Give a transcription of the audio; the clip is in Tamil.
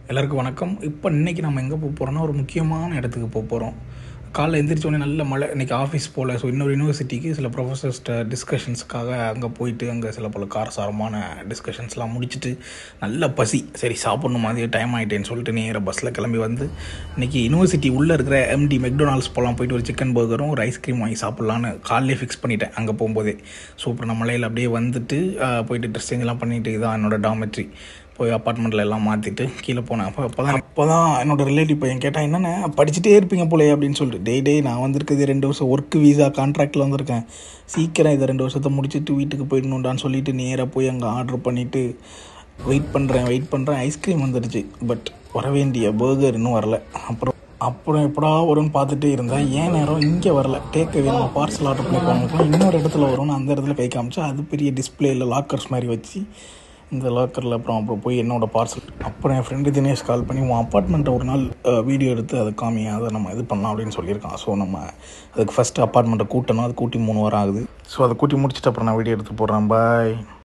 எல்லாருக்கும் வணக்கம். இன்னைக்கு நம்ம எங்கே போகிறோம்னா, ஒரு முக்கியமான இடத்துக்கு போகிறோம். காலைல எந்திரிச்சோடனே நல்ல மழை. இன்றைக்கி ஆஃபீஸ் போல். ஸோ இன்னொரு யூனிவர்சிட்டிக்கு சில ப்ரொஃபஸர்ஸ்கிட்ட டிஸ்கஷன்ஸுக்காக அங்கே போயிட்டு அங்கே சில பல காரசாரமான டிஸ்கஷன்ஸ்லாம் முடிச்சுட்டு நல்ல பசி. சரி சாப்பிட்ணும், மாதிரி டைம் ஆகிட்டேன்னு சொல்லிட்டு நேராக பஸ்ஸில் கிளம்பி வந்து இன்றைக்கி யூனிவர்சிட்டி உள்ளே இருக்கிற எம்டி மெக்டொனால்ட்ஸ் போகலாம், போயிட்டு ஒரு சிக்கன் பர்கரும் ஒரு ஐஸ்கிரீம் வாங்கி சாப்பிட்லான்னு காலையிலே ஃபிக்ஸ் பண்ணிட்டேன் அங்கே போகும்போதே. ஸோ அப்புறம் நான் மலையில் அப்படியே வந்துட்டு போயிட்டு ட்ரெஸ் சேஞ்செல்லாம் பண்ணிவிட்டு இதான் என்னோடய டாமெட்ரி. போய் அப்பார்ட்மெண்ட்டில் எல்லாம் மாற்றிட்டு கீழே போனேன். அப்போ தான் என்னோடய ரிலேட்டிவ் பையன் கேட்டான், என்னென்ன படிச்சுட்டே இருப்பீங்க போலே அப்படின்னு சொல்லிட்டு. டே நான் வந்திருக்கிறது 2 வருஷம் ஒர்க்கு வீசா கான்ட்ராக்டில் வந்திருக்கேன். சீக்கிரம் இதை 2 வருஷத்தை முடிச்சுட்டு வீட்டுக்கு போயிடணுண்டான்னு சொல்லிட்டு நேராக போய் அங்கே ஆர்டர் பண்ணிவிட்டு வெயிட் பண்ணுறேன். ஐஸ்கிரீம் வந்துடுச்சு, பட் வர வேண்டிய பர்கர் இன்னும் வரல. அப்புறம் எப்படா வரும்னு பார்த்துட்டே இருந்தேன். ஏன் நேரம் இங்கே வரல. டேக்அவே நம்ம பார்சல் ஆர்டர் பண்ணி போனோம், இன்னொரு இடத்துல வரும்னு அந்த இடத்துல கை காமிச்சா அது பெரிய டிஸ்பிளேயில் லாக்கர்ஸ் மாதிரி வச்சு இந்த லாக்கரில் அப்புறம் போய் என்னோடய பார்சல். அப்புறம் என் ஃப்ரெண்டு தினேஷ் கால் பண்ணி உன் அப்பார்ட்மெண்ட்டை ஒரு நாள் வீடியோ எடுத்து அதை அதை நம்ம இது பண்ணலாம் அப்படின்னு சொல்லியிருக்கான். ஸோ நம்ம அதுக்கு ஃபஸ்ட்டு அப்பார்ட்மெண்ட்டை கூட்டணும். அது கூட்டி 3 வாரம் ஆகுது. ஸோ அதை கூட்டி முடிச்சுட்டு அப்புறம் நான் வீடியோ எடுத்து போடுறேன். பாய்.